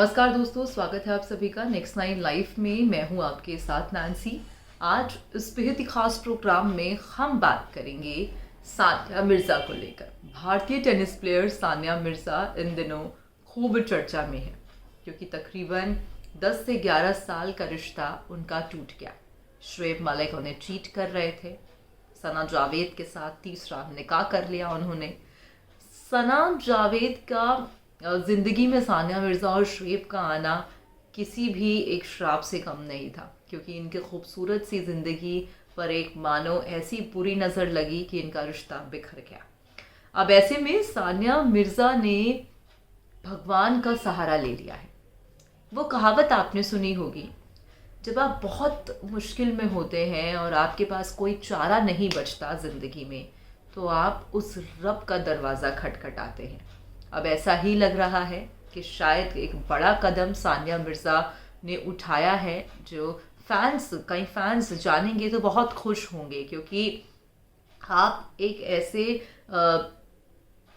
नमस्कार दोस्तों, स्वागत है आप सभी का नेक्स्ट 9 लाइफ में। मैं हूं आपके साथ नैन्सी। आज इस बेहद ही खास प्रोग्राम में हम बात करेंगे सानिया मिर्ज़ा को लेकर। भारतीय टेनिस प्लेयर सानिया मिर्ज़ा इन दिनों खूब चर्चा में है क्योंकि तकरीबन 10 से 11 साल का रिश्ता उनका टूट गया। शुएब मलिक उन्हें चीट कर रहे थे। सना जावेद के साथ तीसरा निकाह कर लिया उन्होंने। सना जावेद का ज़िंदगी में सानिया मिर्ज़ा और शुएब का आना किसी भी एक श्राप से कम नहीं था क्योंकि इनके खूबसूरत सी ज़िंदगी पर एक मानो ऐसी बुरी नज़र लगी कि इनका रिश्ता बिखर गया। अब ऐसे में सानिया मिर्ज़ा ने भगवान का सहारा ले लिया है। वो कहावत आपने सुनी होगी, जब आप बहुत मुश्किल में होते हैं और आपके पास कोई चारा नहीं बचता ज़िंदगी में, तो आप उस रब का दरवाज़ा खटखटाते हैं। अब ऐसा ही लग रहा है कि शायद एक बड़ा कदम सानिया मिर्ज़ा ने उठाया है, जो कई फैंस जानेंगे तो बहुत खुश होंगे क्योंकि आप एक ऐसे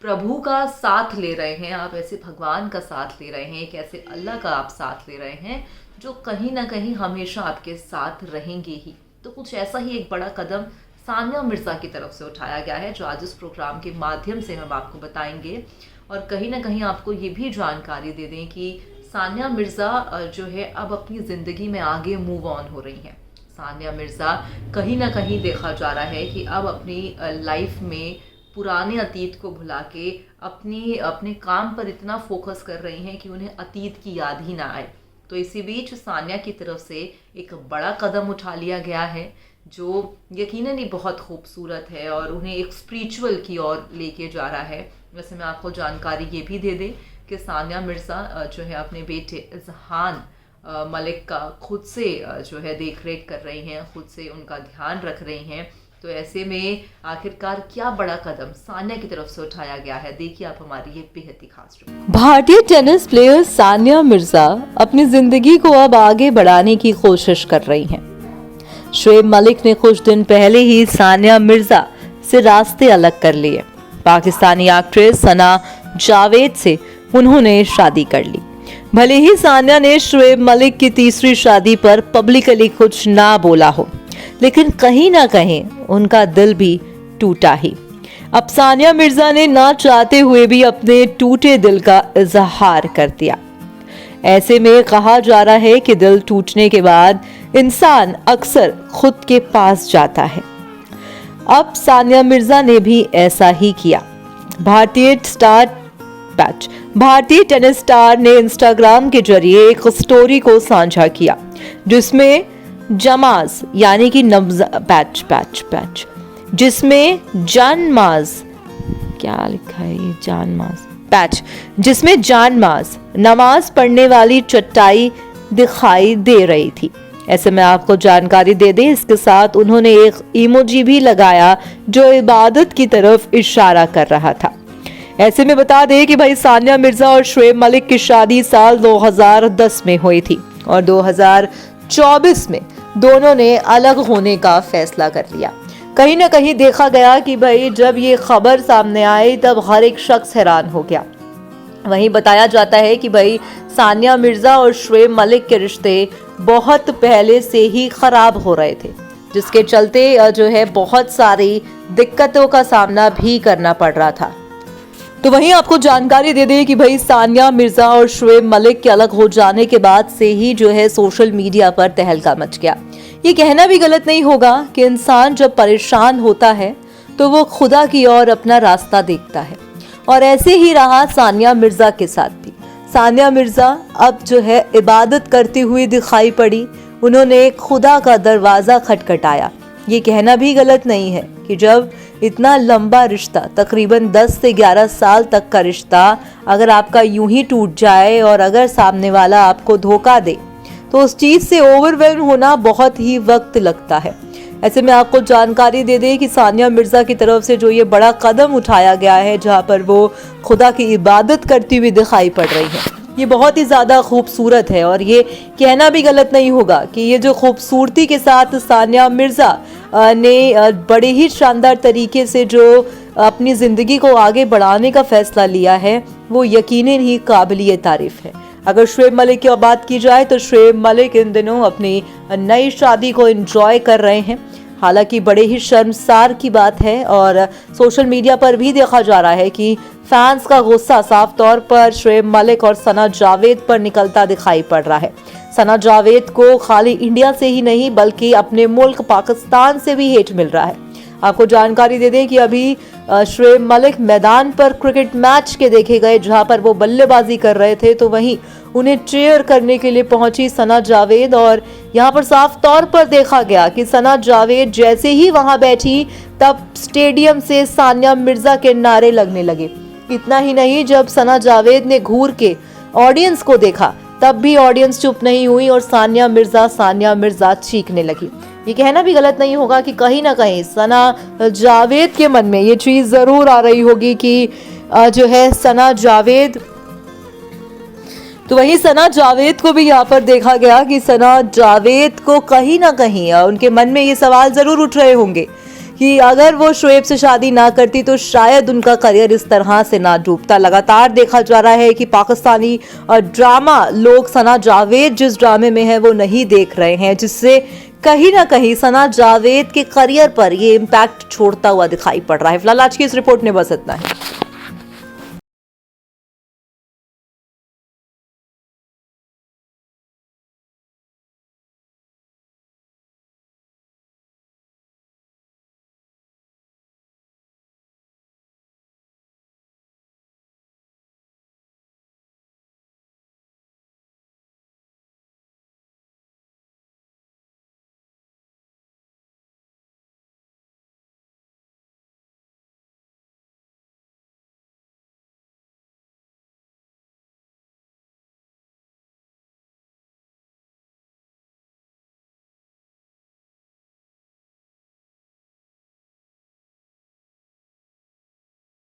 प्रभु का साथ ले रहे हैं, आप ऐसे भगवान का साथ ले रहे हैं, एक ऐसे अल्लाह का आप साथ ले रहे हैं जो कहीं ना कहीं हमेशा आपके साथ रहेंगे ही। तो कुछ ऐसा ही एक बड़ा कदम सानिया मिर्ज़ा की तरफ से उठाया गया है जो आज इस प्रोग्राम के माध्यम से हम आपको बताएंगे। और कहीं ना कहीं आपको ये भी जानकारी दे दें कि सानिया मिर्ज़ा जो है अब अपनी ज़िंदगी में आगे मूव ऑन हो रही हैं। सानिया मिर्ज़ा कहीं ना कहीं देखा जा रहा है कि अब अपनी लाइफ में पुराने अतीत को भुला के अपने काम पर इतना फोकस कर रही हैं कि उन्हें अतीत की याद ही ना आए। तो इसी बीच सानिया की तरफ से एक बड़ा कदम उठा लिया गया है जो यकीनन ही बहुत खूबसूरत है और उन्हें एक स्पिरिचुअल की ओर लेके जा रहा है। वैसे मैं आपको जानकारी ये भी दे दें कि सानिया मिर्ज़ा जो है अपने बेटे इज़हान मलिक का खुद से जो है देख रेख कर रही हैं, खुद से उनका ध्यान रख रही हैं। तो ऐसे में आखिरकार क्या बड़ा कदम सानिया की तरफ से उठाया गया है, देखिए आप हमारी ये बेहद ही खास रिपोर्ट। भारतीय टेनिस प्लेयर सानिया मिर्ज़ा अपनी जिंदगी को अब आगे बढ़ाने की कोशिश कर रही हैं। शुएब मलिक ने कुछ दिन पहले ही सानिया मिर्ज़ा से रास्ते अलग कर लिए। पाकिस्तानी एक्ट्रेस सना जावेद से उन्होंने शादी कर ली। भले ही सानिया ने शुएब मलिक की तीसरी शादी पर पब्लिकली कुछ ना बोला हो, लेकिन कहीं ना कहीं उनका दिल भी टूटा ही। अब सानिया मिर्ज़ा ने ना चाहते हुए भी अपने टूटे दिल का इजहार कर दिया। ऐसे में कहा जा रहा है कि दिल टूटने के बाद इंसान अक्सर खुद के पास जाता है। अब सानिया मिर्ज़ा ने भी ऐसा ही किया। भारतीय टेनिस स्टार ने इंस्टाग्राम के जरिए एक स्टोरी को साझा किया जिसमें जमाज यानी कि जिसमें जानमाज नमाज पढ़ने वाली चटाई दिखाई दे रही थी। ऐसे में आपको जानकारी दे दें, इसके साथ उन्होंने एक इमोजी भी लगाया जो इबादत की तरफ इशारा कर रहा था। ऐसे में बता दें कि भाई सानिया मिर्ज़ा और शुएब मलिक की शादी साल 2010 में हुई थी और 2024 में दोनों ने अलग होने का फैसला कर लिया। कहीं ना कहीं देखा गया कि भाई जब ये खबर सामने आई तब हर एक शख्स हैरान हो गया। वहीं बताया जाता है कि भाई सानिया मिर्ज़ा और शुएब मलिक के रिश्ते बहुत पहले से ही खराब हो रहे थे, जिसके चलते जो है बहुत सारी दिक्कतों का सामना भी करना पड़ रहा था। तो वहीं आपको जानकारी दे दें कि भाई सानिया मिर्ज़ा और शुएब मलिक के अलग हो जाने के बाद से ही जो है सोशल मीडिया पर तहलका मच गया। ये कहना भी गलत नहीं होगा कि इंसान जब परेशान होता है तो वो खुदा की ओर अपना रास्ता देखता है और ऐसे ही रहा सानिया मिर्ज़ा के साथ भी। सानिया मिर्ज़ा अब जो है इबादत करती हुई दिखाई पड़ी। उन्होंने खुदा का दरवाज़ा खटखटाया। ये कहना भी गलत नहीं है कि जब इतना लंबा रिश्ता, तकरीबन 10 से 11 साल तक का रिश्ता अगर आपका यूं ही टूट जाए और अगर सामने वाला आपको धोखा दे तो उस चीज़ से ओवरवेल्म होना बहुत ही वक्त लगता है। ऐसे में आपको जानकारी दे दें कि सानिया मिर्ज़ा की तरफ से जो ये बड़ा कदम उठाया गया है, जहां पर वो खुदा की इबादत करती हुई दिखाई पड़ रही है, ये बहुत ही ज़्यादा खूबसूरत है। और ये कहना भी गलत नहीं होगा कि ये जो खूबसूरती के साथ सानिया मिर्ज़ा ने बड़े ही शानदार तरीके से जो अपनी ज़िंदगी को आगे बढ़ाने का फ़ैसला लिया है, वो यकीनन ही काबिलिए तारीफ़ है। अगर शुएब मलिक की बात की जाए तो शुएब मलिक इन दिनों अपनी नई शादी को एंजॉय कर रहे हैं। हालांकि बड़े ही शर्मसार की बात है और सोशल मीडिया पर भी देखा जा रहा है कि फैंस का गुस्सा साफ तौर पर शुएब मलिक और सना जावेद पर निकलता दिखाई पड़ रहा है। सना जावेद को खाली इंडिया से ही नहीं बल्कि अपने मुल्क पाकिस्तान से भी हेट मिल रहा है। आपको जानकारी दे दें कि अभी शुएब मलिक मैदान पर क्रिकेट मैच के देखे गए जहां पर वो बल्लेबाजी कर रहे थे, तो वहीं उन्हें चीयर करने के लिए पहुंची सना जावेद और यहां पर साफ तौर पर देखा गया कि सना जावेद जैसे ही वहां बैठी तब स्टेडियम से सानिया मिर्जा के नारे लगने लगे। इतना ही नहीं, जब सना जावेद ने घूर के ऑडियंस को देखा तब भी ऑडियंस चुप नहीं हुई और सानिया मिर्जा चीखने लगी। ये कहना भी गलत नहीं होगा कि कहीं ना कहीं सना जावेद के मन में ये चीज जरूर आ रही होगी कि जो है सना जावेद, तो वहीं सना जावेद को भी यहाँ पर देखा गया कि सना जावेद को कहीं ना कहीं उनके मन में ये सवाल जरूर उठ रहे होंगे कि अगर वो शुएब से शादी ना करती तो शायद उनका करियर इस तरह से ना डूबता। लगातार देखा जा रहा है कि पाकिस्तानी ड्रामा लोग सना जावेद जिस ड्रामे में है वो नहीं देख रहे हैं, जिससे कहीं ना कहीं सना जावेद के करियर पर ये इम्पैक्ट छोड़ता हुआ दिखाई पड़ रहा है। फिलहाल आज की इस रिपोर्ट में बस इतना है।